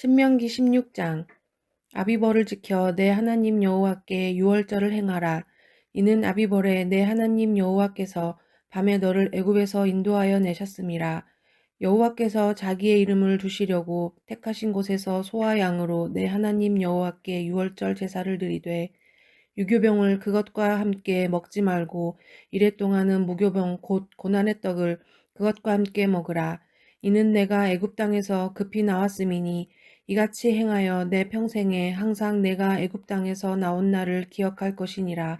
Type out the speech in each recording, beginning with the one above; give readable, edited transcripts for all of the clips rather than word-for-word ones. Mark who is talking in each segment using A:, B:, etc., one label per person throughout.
A: 신명기 16장. 아비벌을 지켜 내 하나님 여호와께 유월절을 행하라. 이는 아비벌에 내 하나님 여호와께서 밤에 너를 애굽에서 인도하여 내셨음이라. 여호와께서 자기의 이름을 두시려고 택하신 곳에서 소와 양으로 내 하나님 여호와께 유월절 제사를 드리되 유교병을 그것과 함께 먹지 말고 이래 동안은 무교병 곧 고난의 떡을 그것과 함께 먹으라. 이는 내가 애굽 땅에서 급히 나왔음이니 이같이 행하여 내 평생에 항상 내가 애굽 땅에서 나온 날을 기억할 것이니라.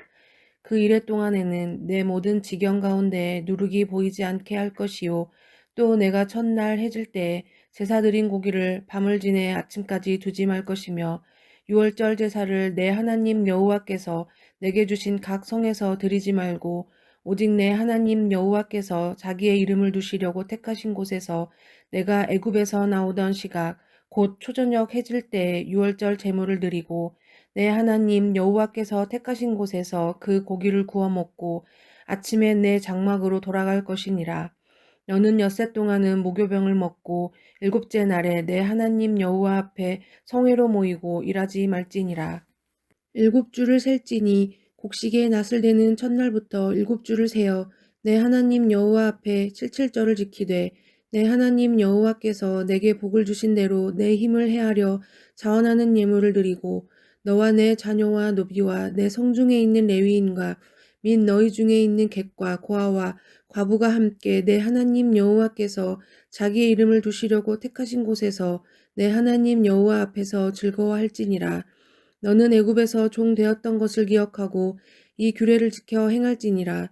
A: 그 이래 동안에는 내 모든 지경 가운데에 누룩이 보이지 않게 할 것이요 또 내가 첫날 해질 때에 제사 드린 고기를 밤을 지내 아침까지 두지 말 것이며 유월절 제사를 내 하나님 여호와께서 내게 주신 각 성에서 드리지 말고 오직 내 하나님 여호와께서 자기의 이름을 두시려고 택하신 곳에서 내가 애굽에서 나오던 시각 곧 초저녁 해질 때에 유월절 제물을 드리고 내 하나님 여호와께서 택하신 곳에서 그 고기를 구워 먹고 아침에 내 장막으로 돌아갈 것이니라. 너는 엿새 동안은 무교병을 먹고 일곱째 날에 내 하나님 여호와 앞에 성회로 모이고 일하지 말지니라. 일곱 주를 셀지니 곡식의 낫을 대는 첫날부터 일곱 주를 세어 내 하나님 여호와 앞에 칠칠절을 지키되 내 하나님 여호와께서 내게 복을 주신 대로 내 힘을 헤아려 자원하는 예물을 드리고 너와 내 자녀와 노비와 내 성중에 있는 레위인과 및 너희 중에 있는 객과 고아와 과부가 함께 내 하나님 여호와께서 자기의 이름을 두시려고 택하신 곳에서 내 하나님 여호와 앞에서 즐거워할지니라. 너는 애굽에서 종 되었던 것을 기억하고 이 규례를 지켜 행할지니라.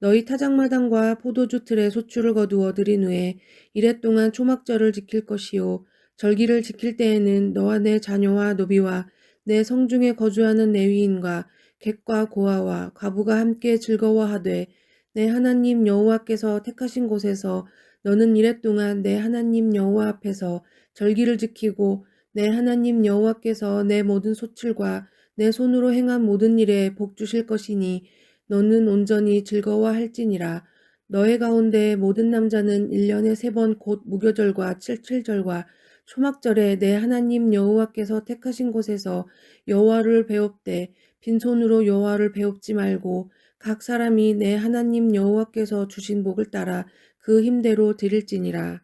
A: 너희 타작마당과 포도주 틀에 소출을 거두어 들인 후에 이래 동안 초막절을 지킬 것이요 절기를 지킬 때에는 너와 내 자녀와 노비와 내 성중에 거주하는 레위인과 객과 고아와 과부가 함께 즐거워하되 내 하나님 여호와께서 택하신 곳에서 너는 이래 동안 내 하나님 여호와 앞에서 절기를 지키고 내 하나님 여호와께서 내 모든 소출과 내 손으로 행한 모든 일에 복 주실 것이니 너는 온전히 즐거워할지니라. 너의 가운데 모든 남자는 1년에 3번 곧 무교절과 칠칠절과 초막절에 내 하나님 여호와께서 택하신 곳에서 여호와를 배웁되 빈손으로 여호와를 배웁지 말고 각 사람이 내 하나님 여호와께서 주신 복을 따라 그 힘대로 드릴지니라.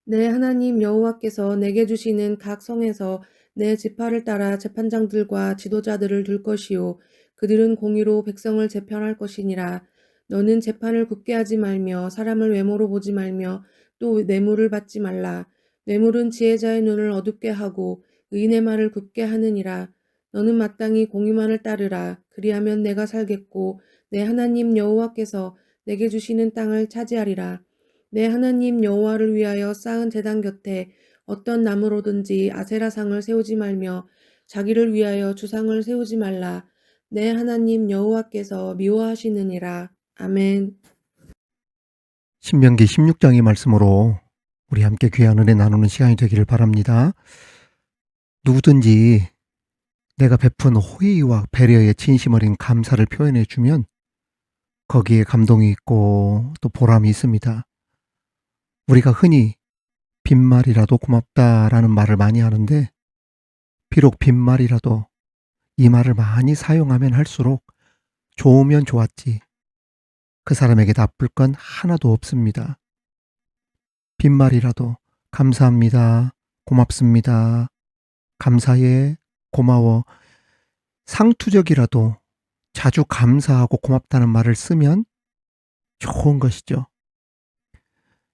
A: 내 하나님 여호와께서 내게 주시는 각 성에서 내 지파를 따라 재판장들과 지도자들을 둘 것이요 그들은 공의로 백성을 재편할 것이니라. 너는 재판을 굳게 하지 말며 사람을 외모로 보지 말며 또 뇌물을 받지 말라. 뇌물은 지혜자의 눈을 어둡게 하고 의인의 말을 굽게 하느니라. 너는 마땅히 공의만을 따르라. 그리하면 내가 살겠고 내 하나님 여호와께서 내게 주시는 땅을 차지하리라. 내 하나님 여호와를 위하여 쌓은 제단 곁에 어떤 나무로든지 아세라상을 세우지 말며 자기를 위하여 주상을 세우지 말라. 내 하나님 여호와께서 미워하시느니라. 아멘.
B: 신명기 16장의 말씀으로 우리 함께 귀한 은혜 나누는 시간이 되기를 바랍니다. 누구든지 내가 베푼 호의와 배려에 진심 어린 감사를 표현해 주면 거기에 감동이 있고 또 보람이 있습니다. 우리가 흔히 빈말이라도 고맙다라는 말을 많이 하는데 비록 빈말이라도 이 말을 많이 사용하면 할수록 좋으면 좋았지 그 사람에게 나쁠 건 하나도 없습니다. 빈말이라도 감사합니다. 고맙습니다. 감사해. 고마워. 상투적이라도 자주 감사하고 고맙다는 말을 쓰면 좋은 것이죠.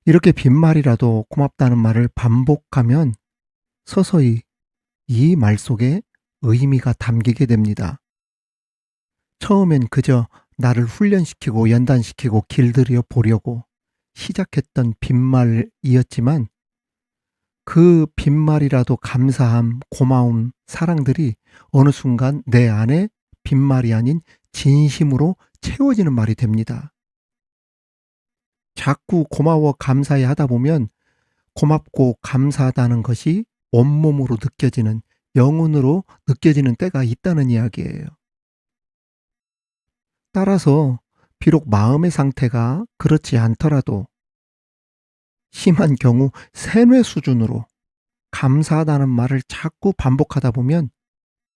B: 이렇게 빈말이라도 고맙다는 말을 반복하면 서서히 이 말 속에 의미가 담기게 됩니다. 처음엔 그저 나를 훈련시키고 연단시키고 길들여 보려고 시작했던 빈말이었지만 그 빈말이라도 감사함, 고마움, 사랑들이 어느 순간 내 안에 빈말이 아닌 진심으로 채워지는 말이 됩니다. 자꾸 고마워 감사해 하다 보면 고맙고 감사하다는 것이 온몸으로 느껴지는, 영혼으로 느껴지는 때가 있다는 이야기예요. 따라서 비록 마음의 상태가 그렇지 않더라도 심한 경우 세뇌 수준으로 감사하다는 말을 자꾸 반복하다 보면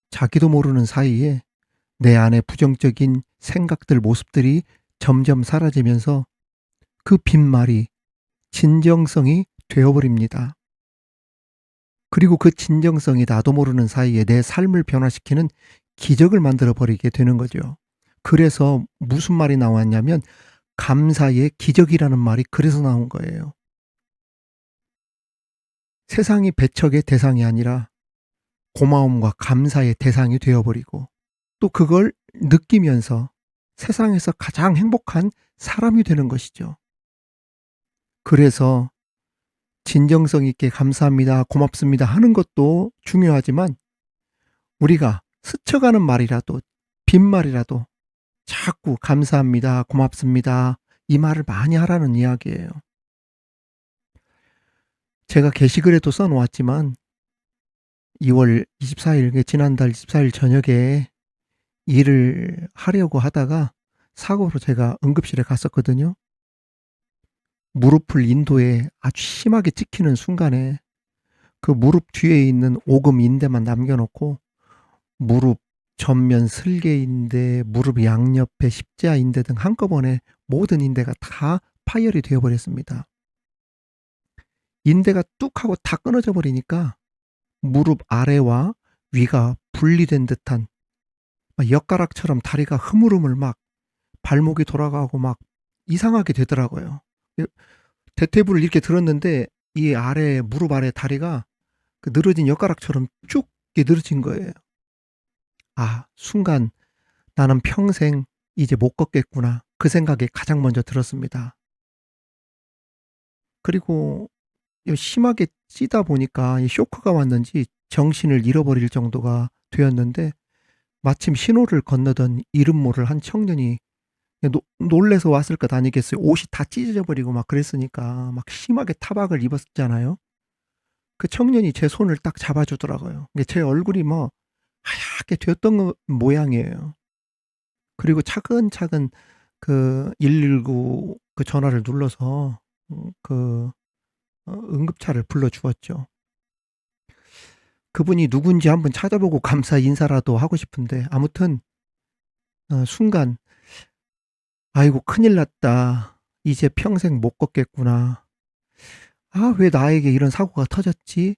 B: 자기도 모르는 사이에 내 안에 부정적인 생각들, 모습들이 점점 사라지면서 그 빈말이 진정성이 되어버립니다. 그리고 그 진정성이 나도 모르는 사이에 내 삶을 변화시키는 기적을 만들어 버리게 되는 거죠. 그래서 무슨 말이 나왔냐면 감사의 기적이라는 말이 그래서 나온 거예요. 세상이 배척의 대상이 아니라 고마움과 감사의 대상이 되어버리고 또 그걸 느끼면서 세상에서 가장 행복한 사람이 되는 것이죠. 그래서 진정성 있게 감사합니다, 고맙습니다 하는 것도 중요하지만 우리가 스쳐가는 말이라도 빈말이라도 자꾸 감사합니다, 고맙습니다 이 말을 많이 하라는 이야기예요. 제가 게시글에도 써놓았지만 2월 24일, 지난달 24일 저녁에 일을 하려고 하다가 사고로 제가 응급실에 갔었거든요. 무릎을 인도에 아주 심하게 찍히는 순간에 그 무릎 뒤에 있는 오금 인대만 남겨놓고 무릎 전면 슬개 인대, 무릎 양옆에 십자 인대 등 한꺼번에 모든 인대가 다 파열이 되어버렸습니다. 인대가 뚝 하고 다 끊어져 버리니까 무릎 아래와 위가 분리된 듯한 엿가락처럼 다리가 흐물흐물 막 발목이 돌아가고 막 이상하게 되더라고요. 대퇴부를 이렇게 들었는데 이 아래 무릎 아래 다리가 그 늘어진 엿가락처럼 쭉 늘어진 거예요. 아, 순간 '나는 평생 이제 못 걷겠구나.' 그 생각이 가장 먼저 들었습니다. 그리고 심하게 찌다 보니까 이 쇼크가 왔는지 정신을 잃어버릴 정도가 되었는데 마침 신호를 건너던 이름 모를 한 청년이 놀라서 왔을 것 아니겠어요. 옷이 다 찢어져 버리고 막 그랬으니까 막 심하게 타박을 입었잖아요. 그 청년이 제 손을 딱 잡아 주더라고요. 근데 제 얼굴이 뭐 하얗게 되었던 모양이에요. 그리고 차근차근 그 119 그 전화를 눌러서 그 응급차를 불러 주었죠. 그분이 누군지 한번 찾아보고 감사 인사라도 하고 싶은데 아무튼 순간 '아이고 큰일 났다. 이제 평생 못 걷겠구나. 아 왜 나에게 이런 사고가 터졌지?'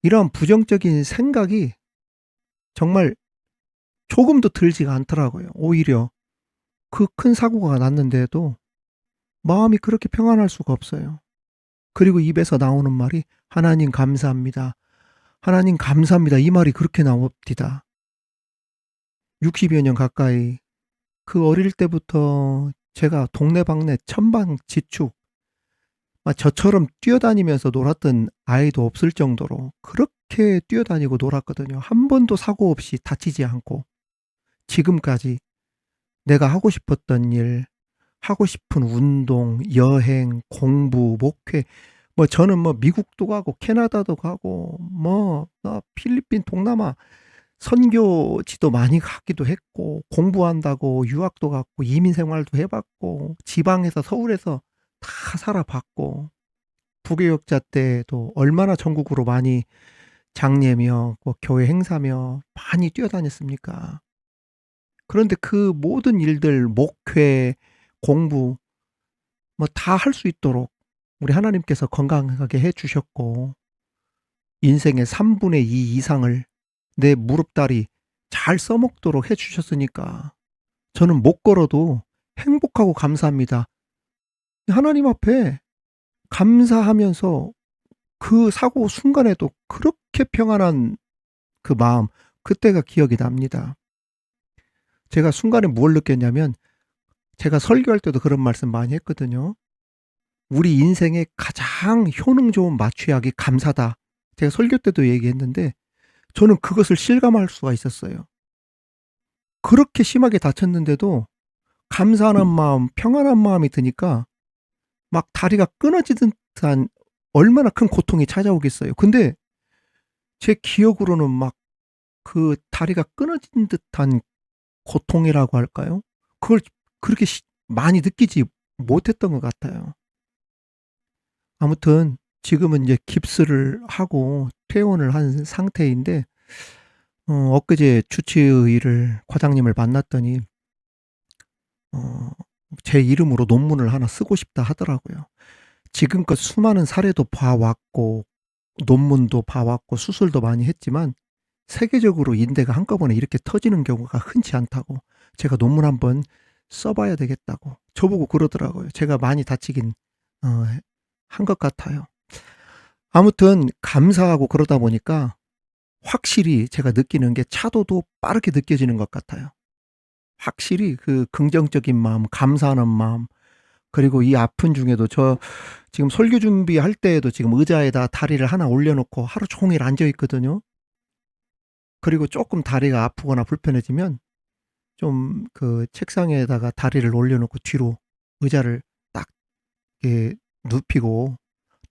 B: 이런 부정적인 생각이 정말 조금도 들지가 않더라고요. 오히려 그 큰 사고가 났는데도 마음이 그렇게 평안할 수가 없어요. 그리고 입에서 나오는 말이 "하나님 감사합니다. 하나님 감사합니다." 이 말이 그렇게 나옵니다. 60여 년 가까이 그 어릴 때부터 제가 동네방네 천방지축 저처럼 뛰어다니면서 놀았던 아이도 없을 정도로 그렇게 뛰어다니고 놀았거든요. 한 번도 사고 없이 다치지 않고 지금까지 내가 하고 싶었던 일, 하고 싶은 운동, 여행, 공부, 목회 저는 미국도 가고 캐나다도 가고 필리핀, 동남아 선교지도 많이 가기도 했고 공부한다고 유학도 갔고 이민 생활도 해 봤고 지방에서 서울에서 다 살아 봤고 부교육자 때도 얼마나 전국으로 많이 장례며 교회 행사며 많이 뛰어다녔습니까. 그런데 그 모든 일들 목회, 공부 다 할 수 있도록 우리 하나님께서 건강하게 해 주셨고 인생의 3분의 2 이상을 내 무릎다리 잘 써먹도록 해 주셨으니까 저는 못 걸어도 행복하고 감사합니다. 하나님 앞에 감사하면서 그 사고 순간에도 그렇게 평안한 그 마음 그때가 기억이 납니다. 제가 순간에 뭘 느꼈냐면 제가 설교할 때도 그런 말씀 많이 했거든요. "우리 인생의 가장 효능 좋은 마취약이 감사다." 제가 설교 때도 얘기했는데 저는 그것을 실감할 수가 있었어요. 그렇게 심하게 다쳤는데도 감사하는 마음, 평안한 마음이 드니까 막 다리가 끊어지는 듯한 얼마나 큰 고통이 찾아오겠어요. 근데 제 기억으로는 막 그 다리가 끊어진 듯한 고통이라고 할까요? 그걸 그렇게 많이 느끼지 못했던 것 같아요. 아무튼 지금은 이제 깁스를 하고 퇴원을 한 상태인데 엊그제 주치의를 과장님을 만났더니 제 이름으로 논문을 하나 쓰고 싶다 하더라고요. 지금껏 수많은 사례도 봐 왔고 논문도 봐 왔고 수술도 많이 했지만 세계적으로 인대가 한꺼번에 이렇게 터지는 경우가 흔치 않다고, 제가 논문 한번 써 봐야 되겠다고 저보고 그러더라고요. 제가 많이 다치긴 한 것 같아요. 아무튼 감사하고 그러다 보니까 확실히 제가 느끼는 게 차도도 빠르게 느껴지는 것 같아요. 확실히 그 긍정적인 마음, 감사하는 마음, 그리고 이 아픈 중에도 저 지금 설교 준비할 때에도 지금 의자에다 다리를 하나 올려놓고 하루 종일 앉아 있거든요. 그리고 조금 다리가 아프거나 불편해지면 좀 그 책상에다가 다리를 올려놓고 뒤로 의자를 딱 이렇게 눕히고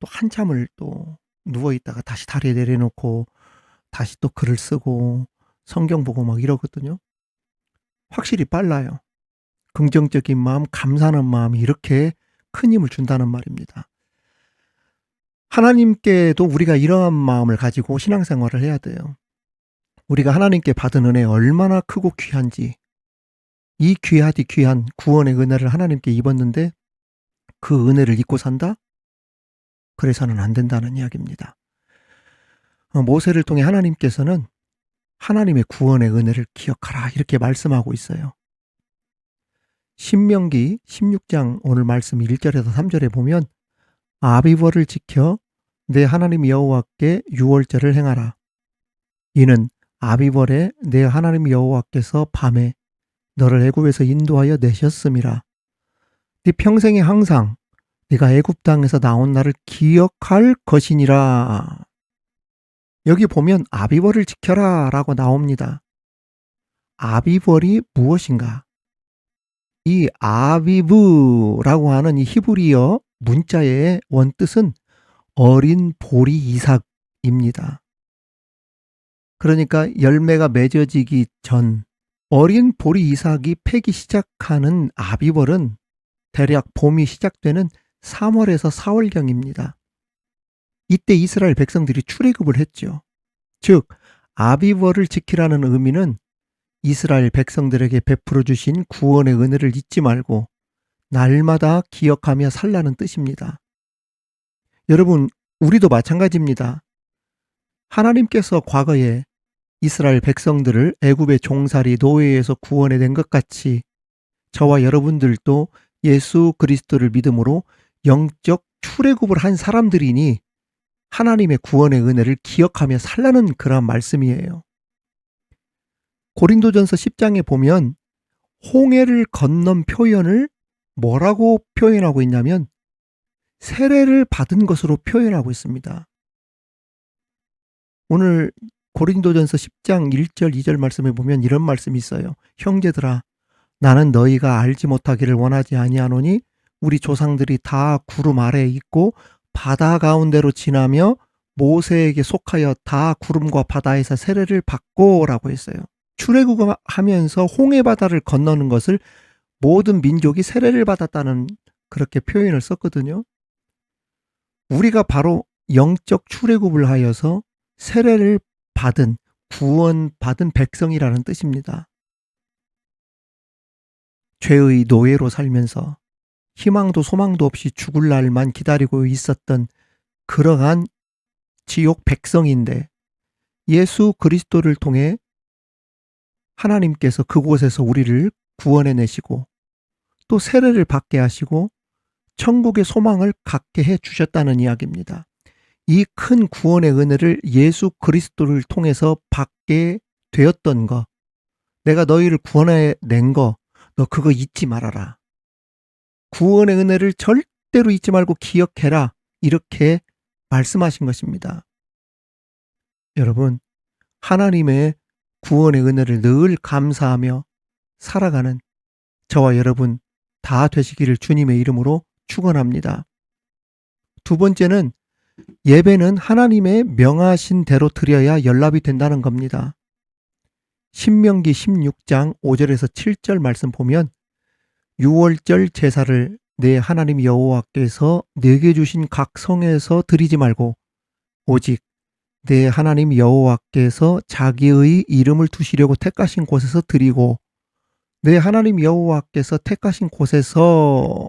B: 또 한참을 또 누워 있다가 다시 다리 내려놓고 다시 또 글을 쓰고 성경 보고 막 이러거든요. 확실히 빨라요. 긍정적인 마음, 감사하는 마음이 이렇게 큰 힘을 준다는 말입니다. 하나님께도 우리가 이러한 마음을 가지고 신앙생활을 해야 돼요. 우리가 하나님께 받은 은혜 얼마나 크고 귀한지, 이 귀하디 귀한 구원의 은혜를 하나님께 입었는데 그 은혜를 잊고 산다? 그래서는 안 된다는 이야기입니다. 모세를 통해 하나님께서는 하나님의 구원의 은혜를 기억하라 이렇게 말씀하고 있어요. 신명기 16장 오늘 말씀 1절에서 3절에 보면 아비벌을 지켜 내 하나님 여호와께 유월절을 행하라. 이는 아비벌에 내 하나님 여호와께서 밤에 너를 애굽에서 인도하여 내셨음이라. 네 평생에 항상 네가 애굽 땅에서 나온 날을 기억할 것이니라. 여기 보면 아비벌을 지켜라 라고 나옵니다. 아비벌이 무엇인가? 이 아비브라고 하는 이 히브리어 문자의 원뜻은 어린 보리 이삭입니다. 그러니까 열매가 맺어지기 전 어린 보리 이삭이 패기 시작하는 아비벌은 대략 봄이 시작되는 3월에서 4월경입니다. 이때 이스라엘 백성들이 출애굽을 했죠. 즉 아비벌을 지키라는 의미는 이스라엘 백성들에게 베풀어 주신 구원의 은혜를 잊지 말고 날마다 기억하며 살라는 뜻입니다. 여러분, 우리도 마찬가지입니다. 하나님께서 과거에 이스라엘 백성들을 애굽의 종살이 노예에서 구원해 낸 것 같이 저와 여러분들도 예수 그리스도를 믿음으로 영적 출애굽을 한 사람들이니 하나님의 구원의 은혜를 기억하며 살라는 그런 말씀이에요. 고린도전서 10장에 보면 홍해를 건넌 표현을 뭐라고 표현하고 있냐면 세례를 받은 것으로 표현하고 있습니다. 오늘 고린도전서 10장 1절 2절 말씀에 보면 이런 말씀이 있어요. 형제들아, 나는 너희가 알지 못하기를 원하지 아니하노니 우리 조상들이 다 구름 아래에 있고 바다 가운데로 지나며 모세에게 속하여 다 구름과 바다에서 세례를 받고 라고 했어요. 출애굽하면서 홍해바다를 건너는 것을 모든 민족이 세례를 받았다는 그렇게 표현을 썼거든요. 우리가 바로 영적 출애굽을 하여서 세례를 받은 구원받은 백성이라는 뜻입니다. 죄의 노예로 살면서 희망도 소망도 없이 죽을 날만 기다리고 있었던 그러한 지옥 백성인데 예수 그리스도를 통해 하나님께서 그곳에서 우리를 구원해내시고 또 세례를 받게 하시고 천국의 소망을 갖게 해 주셨다는 이야기입니다. 이 큰 구원의 은혜를 예수 그리스도를 통해서 받게 되었던 거, 내가 너희를 구원해낸 거, 너 그거 잊지 말아라. 구원의 은혜를 절대로 잊지 말고 기억해라. 이렇게 말씀하신 것입니다. 여러분, 하나님의 구원의 은혜를 늘 감사하며 살아가는 저와 여러분 다 되시기를 주님의 이름으로 축원합니다. 두 번째는 예배는 하나님의 명하신 대로 드려야 연락이 된다는 겁니다. 신명기 16장 5절에서 7절 말씀 보면 유월절 제사를 내 하나님 여호와께서 내게 주신 각 성에서 드리지 말고 오직 내 하나님 여호와께서 자기의 이름을 두시려고 택하신 곳에서 드리고 내 하나님 여호와께서 택하신 곳에서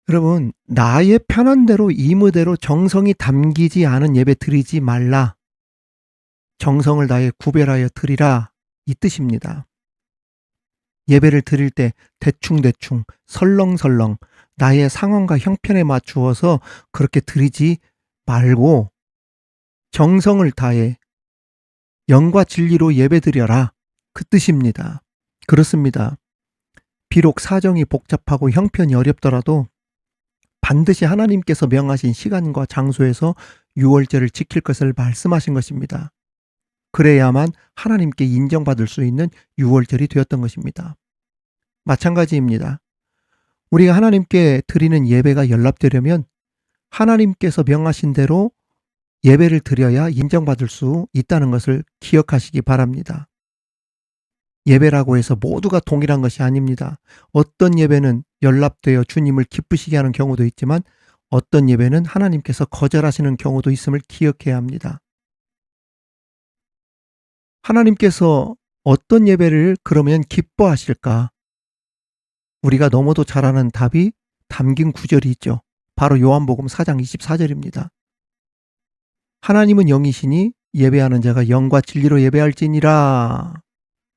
B: 여러분 나의 편한 대로 임의대로 정성이 담기지 않은 예배 드리지 말라. 정성을 다해 구별하여 드리라 이 뜻입니다. 예배를 드릴 때 대충대충 설렁설렁 나의 상황과 형편에 맞추어서 그렇게 드리지 말고 정성을 다해 영과 진리로 예배드려라 그 뜻입니다. 그렇습니다. 비록 사정이 복잡하고 형편이 어렵더라도 반드시 하나님께서 명하신 시간과 장소에서 유월절을 지킬 것을 말씀하신 것입니다. 그래야만 하나님께 인정받을 수 있는 유월절이 되었던 것입니다. 마찬가지입니다. 우리가 하나님께 드리는 예배가 연락되려면 하나님께서 명하신 대로 예배를 드려야 인정받을 수 있다는 것을 기억하시기 바랍니다. 예배라고 해서 모두가 동일한 것이 아닙니다. 어떤 예배는 연락되어 주님을 기쁘시게 하는 경우도 있지만 어떤 예배는 하나님께서 거절하시는 경우도 있음을 기억해야 합니다. 하나님께서 어떤 예배를 그러면 기뻐하실까? 우리가 너무도 잘 아는 답이 담긴 구절이 있죠. 바로 요한복음 4장 24절입니다. 하나님은 영이시니 예배하는 자가 영과 진리로 예배할지니라.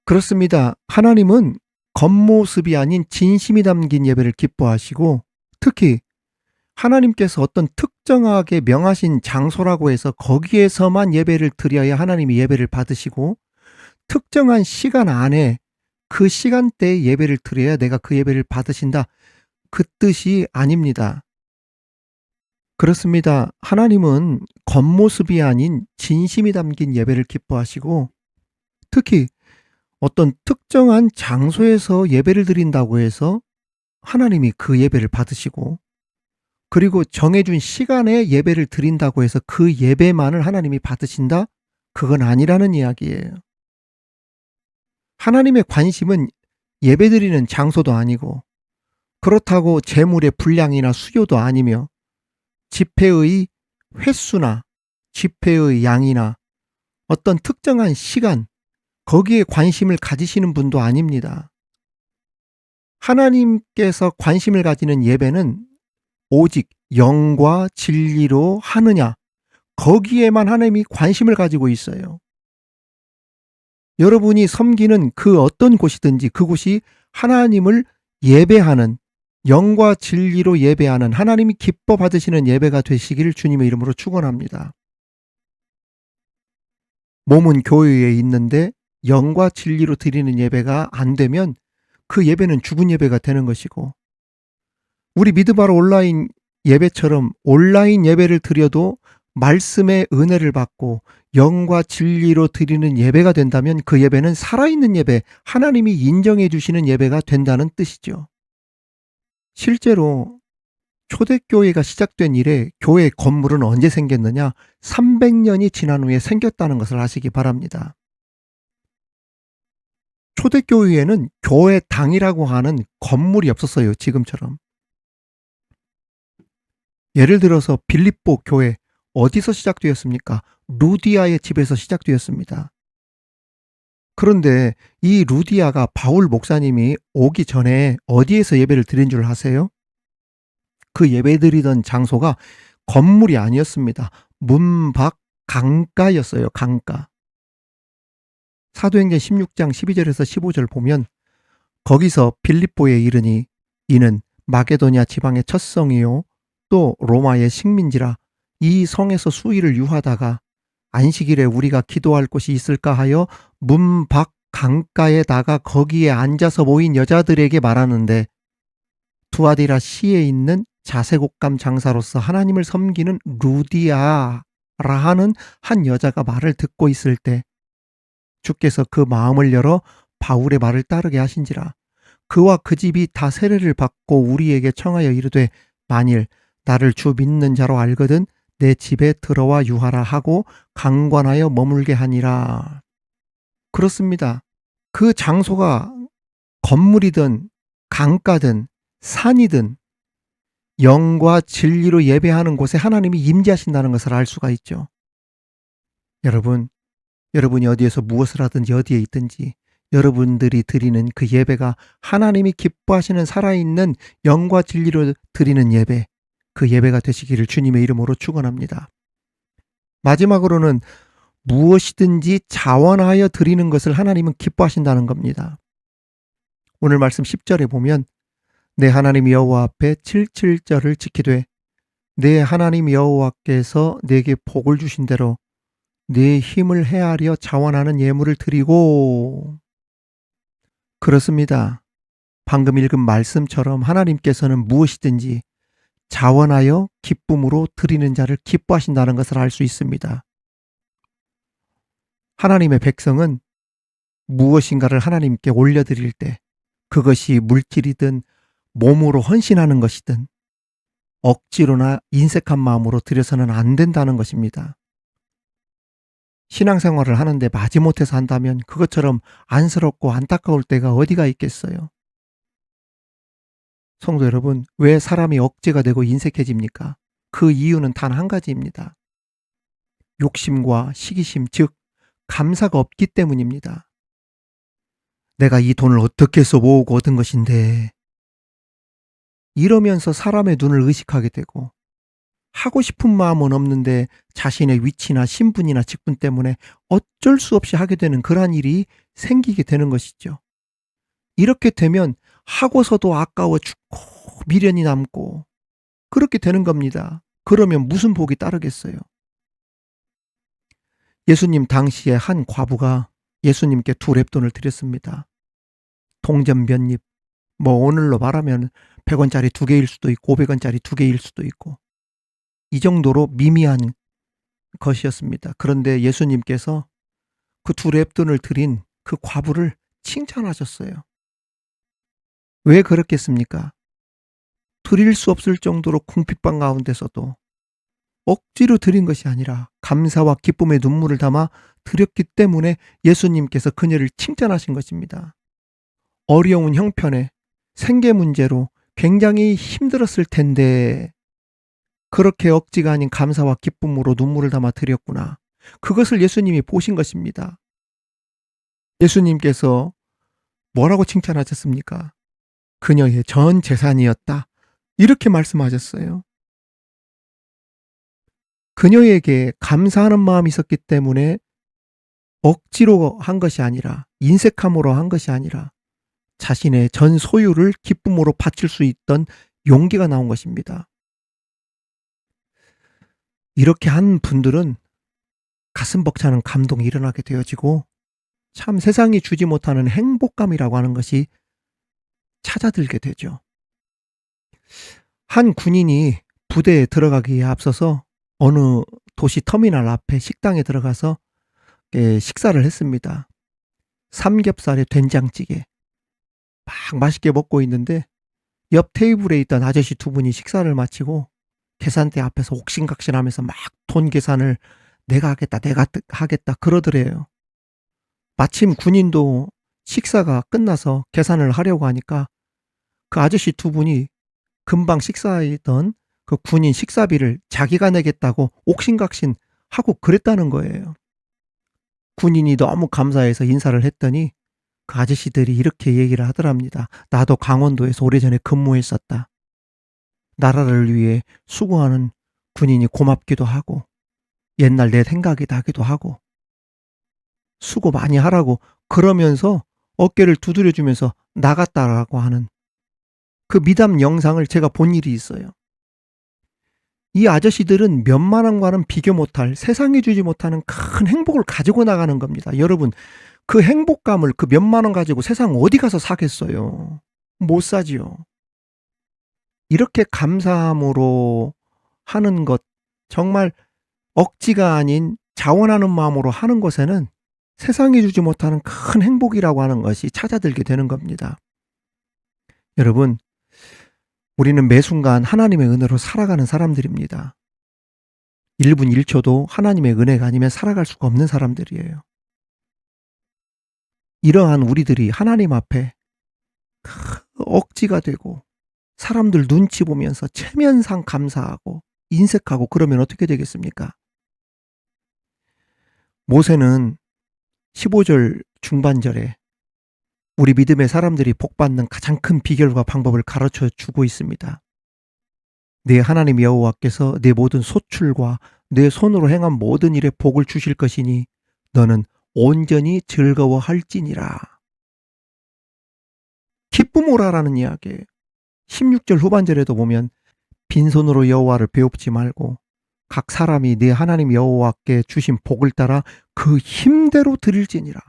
B: 그렇습니다. 하나님은 겉모습이 아닌 진심이 담긴 예배를 기뻐하시고 특히 하나님께서 어떤 특정하게 명하신 장소라고 해서 거기에서만 예배를 드려야 하나님이 예배를 받으시고 특정한 시간 안에 그 시간대에 예배를 드려야 내가 그 예배를 받으신다. 그 뜻이 아닙니다. 그렇습니다. 하나님은 겉모습이 아닌 진심이 담긴 예배를 기뻐하시고 특히 어떤 특정한 장소에서 예배를 드린다고 해서 하나님이 그 예배를 받으시고 그리고 정해준 시간에 예배를 드린다고 해서 그 예배만을 하나님이 받으신다? 그건 아니라는 이야기예요. 하나님의 관심은 예배드리는 장소도 아니고 그렇다고 재물의 분량이나 수요도 아니며 집회의 횟수나 집회의 양이나 어떤 특정한 시간 거기에 관심을 가지시는 분도 아닙니다. 하나님께서 관심을 가지는 예배는 오직 영과 진리로 하느냐 거기에만 하나님이 관심을 가지고 있어요. 여러분이 섬기는 그 어떤 곳이든지 그곳이 하나님을 예배하는 영과 진리로 예배하는 하나님이 기뻐 받으시는 예배가 되시기를 주님의 이름으로 축원합니다. 몸은 교회에 있는데 영과 진리로 드리는 예배가 안 되면 그 예배는 죽은 예배가 되는 것이고 우리 미드바로 온라인 예배처럼 온라인 예배를 드려도 말씀의 은혜를 받고 영과 진리로 드리는 예배가 된다면 그 예배는 살아있는 예배, 하나님이 인정해 주시는 예배가 된다는 뜻이죠. 실제로 초대교회가 시작된 이래 교회 건물은 언제 생겼느냐? 300년이 지난 후에 생겼다는 것을 아시기 바랍니다. 초대교회에는 교회당이라고 하는 건물이 없었어요. 지금처럼. 예를 들어서 빌립보 교회 어디서 시작되었습니까? 루디아의 집에서 시작되었습니다. 그런데 이 루디아가 바울 목사님이 오기 전에 어디에서 예배를 드린 줄 아세요? 그 예배드리던 장소가 건물이 아니었습니다. 문 밖 강가였어요. 강가. 사도행전 16장 12절에서 15절 보면 거기서 빌립보에 이르니 이는 마게도냐 지방의 첫 성이요 또 로마의 식민지라 이 성에서 수일을 유하다가 안식일에 우리가 기도할 곳이 있을까 하여 문 밖 강가에 나가 거기에 앉아서 모인 여자들에게 말하는데 두아디라 시에 있는 자색옷감 장사로서 하나님을 섬기는 루디아라 하는 한 여자가 말을 듣고 있을 때 주께서 그 마음을 열어 바울의 말을 따르게 하신지라. 그와 그 집이 다 세례를 받고 우리에게 청하여 이르되 만일 나를 주 믿는 자로 알거든 내 집에 들어와 유하라 하고 강관하여 머물게 하니라. 그렇습니다. 그 장소가 건물이든 강가든 산이든 영과 진리로 예배하는 곳에 하나님이 임재하신다는 것을 알 수가 있죠. 여러분이 어디에서 무엇을 하든지 어디에 있든지 여러분들이 드리는 그 예배가 하나님이 기뻐하시는 살아있는 영과 진리로 드리는 예배, 그 예배가 되시기를 주님의 이름으로 축원합니다. 마지막으로는 무엇이든지 자원하여 드리는 것을 하나님은 기뻐하신다는 겁니다. 오늘 말씀 10절에 보면 내 하나님 여호와 앞에 77절을 지키되 내 하나님 여호와께서 내게 복을 주신 대로 네 힘을 헤아려 자원하는 예물을 드리고. 그렇습니다. 방금 읽은 말씀처럼 하나님께서는 무엇이든지 자원하여 기쁨으로 드리는 자를 기뻐하신다는 것을 알 수 있습니다. 하나님의 백성은 무엇인가를 하나님께 올려드릴 때 그것이 물질이든 몸으로 헌신하는 것이든 억지로나 인색한 마음으로 드려서는 안 된다는 것입니다. 신앙생활을 하는데 마지못해서 한다면 그것처럼 안쓰럽고 안타까울 때가 어디가 있겠어요. 성도 여러분, 왜 사람이 억제가 되고 인색해집니까? 그 이유는 단 한 가지입니다. 욕심과 시기심, 즉 감사가 없기 때문입니다. 내가 이 돈을 어떻게 해서 모으고 얻은 것인데, 이러면서 사람의 눈을 의식하게 되고 하고 싶은 마음은 없는데 자신의 위치나 신분이나 직분 때문에 어쩔 수 없이 하게 되는 그러한 일이 생기게 되는 것이죠. 이렇게 되면 하고서도 아까워 죽고 미련이 남고 그렇게 되는 겁니다. 그러면 무슨 복이 따르겠어요? 예수님 당시에 한 과부가 예수님께 2렙돈을 드렸습니다. 동전 몇 입, 오늘로 말하면 100원짜리 2개일 수도 있고 500원짜리 2개일 수도 있고 이 정도로 미미한 것이었습니다. 그런데 예수님께서 그 2렙돈을 드린 그 과부를 칭찬하셨어요. 왜 그렇겠습니까? 드릴 수 없을 정도로 궁핍한 가운데서도 억지로 드린 것이 아니라 감사와 기쁨의 눈물을 담아 드렸기 때문에 예수님께서 그녀를 칭찬하신 것입니다. 어려운 형편에 생계 문제로 굉장히 힘들었을 텐데 그렇게 억지가 아닌 감사와 기쁨으로 눈물을 담아 드렸구나. 그것을 예수님이 보신 것입니다. 예수님께서 뭐라고 칭찬하셨습니까? 그녀의 전 재산이었다. 이렇게 말씀하셨어요. 그녀에게 감사하는 마음이 있었기 때문에 억지로 한 것이 아니라 인색함으로 한 것이 아니라 자신의 전 소유를 기쁨으로 바칠 수 있던 용기가 나온 것입니다. 이렇게 한 분들은 가슴 벅차는 감동이 일어나게 되어지고 참 세상이 주지 못하는 행복감이라고 하는 것이 찾아들게 되죠. 한 군인이 부대에 들어가기에 앞서서 어느 도시 터미널 앞에 식당에 들어가서 식사를 했습니다. 삼겹살에 된장찌개 막 맛있게 먹고 있는데 옆 테이블에 있던 아저씨 2분이 식사를 마치고 계산대 앞에서 옥신각신하면서 막 돈 계산을 내가 하겠다 그러더래요. 마침 군인도 식사가 끝나서 계산을 하려고 하니까 그 아저씨 2분이 금방 식사했던 그 군인 식사비를 자기가 내겠다고 옥신각신 하고 그랬다는 거예요. 군인이 너무 감사해서 인사를 했더니 그 아저씨들이 이렇게 얘기를 하더랍니다. 나도 강원도에서 오래전에 근무했었다. 나라를 위해 수고하는 군인이 고맙기도 하고 옛날 내 생각이 나기도 하고 수고 많이 하라고 그러면서 어깨를 두드려주면서 나갔다라고 하는 그 미담 영상을 제가 본 일이 있어요. 이 아저씨들은 몇만 원과는 비교 못할 세상이 주지 못하는 큰 행복을 가지고 나가는 겁니다. 여러분, 그 행복감을 그 몇만 원 가지고 세상 어디 가서 사겠어요? 못 사지요. 이렇게 감사함으로 하는 것, 정말 억지가 아닌 자원하는 마음으로 하는 것에는 세상이 주지 못하는 큰 행복이라고 하는 것이 찾아들게 되는 겁니다. 여러분, 우리는 매 순간 하나님의 은혜로 살아가는 사람들입니다. 1분 1초도 하나님의 은혜가 아니면 살아갈 수가 없는 사람들이에요. 이러한 우리들이 하나님 앞에 억지가 되고 사람들 눈치 보면서 체면상 감사하고 인색하고 그러면 어떻게 되겠습니까? 모세는 15절 중반절에 우리 믿음의 사람들이 복받는 가장 큰 비결과 방법을 가르쳐 주고 있습니다. 네 하나님 여호와께서 네 모든 소출과 내 손으로 행한 모든 일에 복을 주실 것이니 너는 온전히 즐거워할지니라. 기쁨오라라는 이야기예요. 16절 후반절에도 보면 빈손으로 여호와를 배웁지 말고 각 사람이 네 하나님 여호와께 주신 복을 따라 그 힘대로 드릴지니라.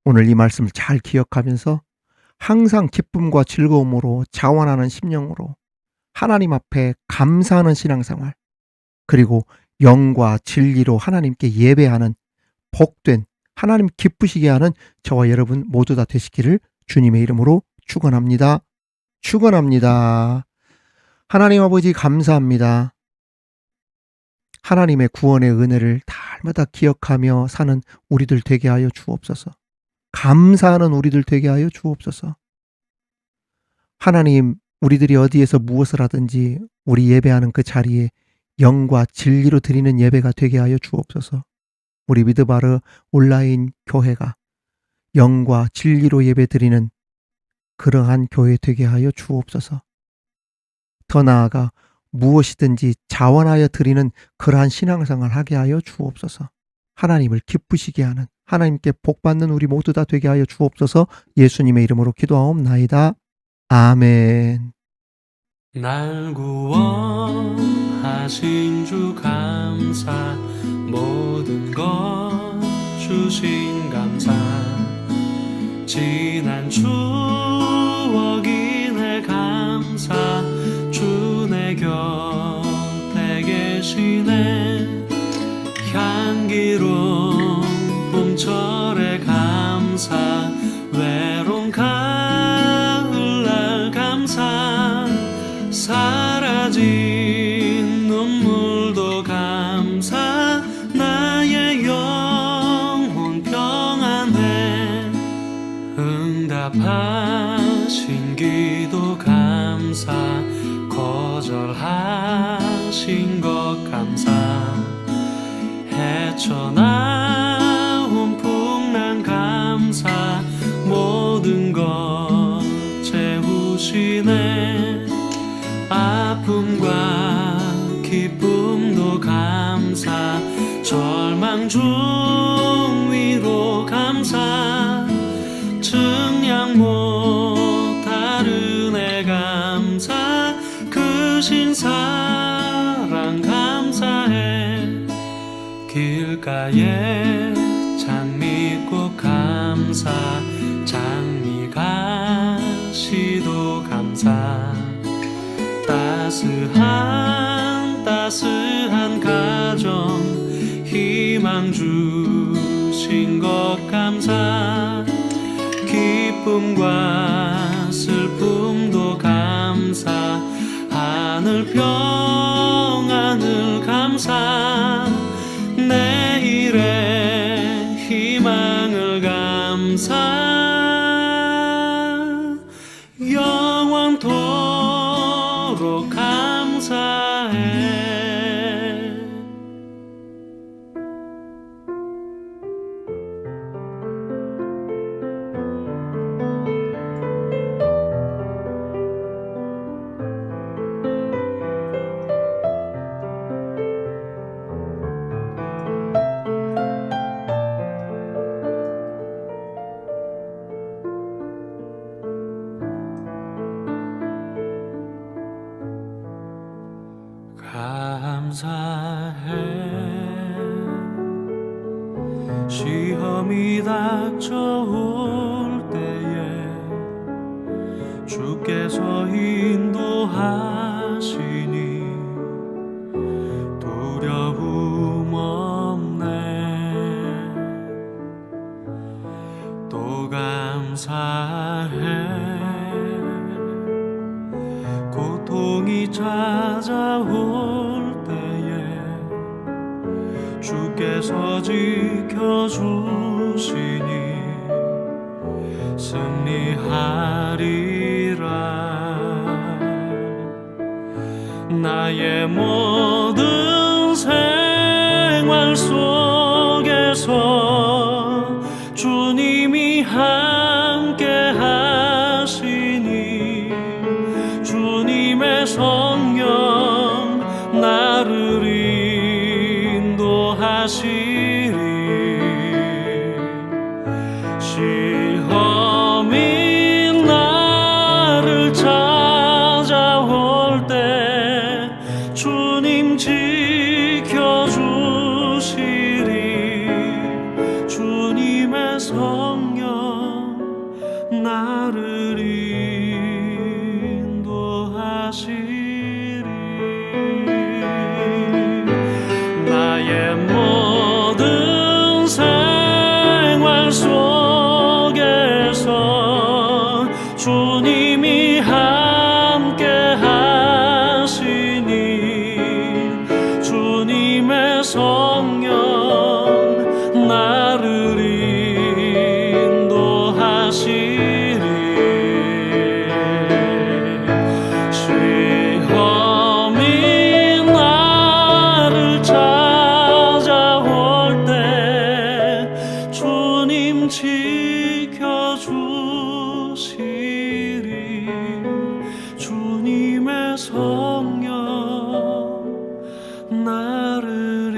B: 오늘 이 말씀을 잘 기억하면서 항상 기쁨과 즐거움으로 자원하는 심령으로 하나님 앞에 감사하는 신앙생활, 그리고 영과 진리로 하나님께 예배하는 복된, 하나님 기쁘시게 하는 저와 여러분 모두 다 되시기를 주님의 이름으로 축원합니다. 축원합니다. 하나님 아버지 감사합니다. 하나님의 구원의 은혜를 날마다 기억하며 사는 우리들 되게 하여 주옵소서. 감사하는 우리들 되게 하여 주옵소서. 하나님, 우리들이 어디에서 무엇을 하든지 우리 예배하는 그 자리에 영과 진리로 드리는 예배가 되게 하여 주옵소서. 우리 미드바르 온라인 교회가 영과 진리로 예배 드리는 그러한 교회 되게 하여 주옵소서. 더 나아가 무엇이든지 자원하여 드리는 그러한 신앙생활 하게 하여 주옵소서. 하나님을 기쁘시게 하는, 하나님께 복받는 우리 모두 다 되게 하여 주옵소서. 예수님의 이름으로 기도하옵나이다. 아멘.
C: 날 구원하신 주 감사, 모든 것 주신 감사, 지난 추억이네 감사, 주 내 곁에 계시네, 향기로운 봄철에 감사, 외로운 가을날 감사, 사라진 눈물도 감사, 나의 영혼 평안해, 응답하신 기도 감사, 거절하신 것 감사, 헤쳐나온 풍랑 감사, 모든 것 채우시네, 아픔과 기쁨도 감사, 절망 중 위로 감사, 증량 못할 은혜 감사, 크신 사랑 감사해, 길가에 장미꽃 감사, 장미가시도 감사, 따스한 가정 희망 주신 것 감사, 기쁨과 슬픔도 감사, 하늘 평안을 감사, 내일의 희망을 감사, 영원토록 감사해. 감사해, 시험이 닥쳐올 때에 주께서 인도하시니 두려움 없네, 또 감사해, 고통이 찾아올 때에 주께서 지켜주시니 승리하리라. 나의 모든 생활 속에서 주님이 함께 하시니 주님의 성령 나를 인도하시리. 시험이 나를 찾아올 때 주님 지켜주시리. 주님의 성령 나를 인도하시리. 나의 모든 생활 속에서 주님이 함께 하시니 주님의 성령 나를 인도하시리. 시험이 나를 찾아올 때 주님 지켜주시리. 주님의 성령 나를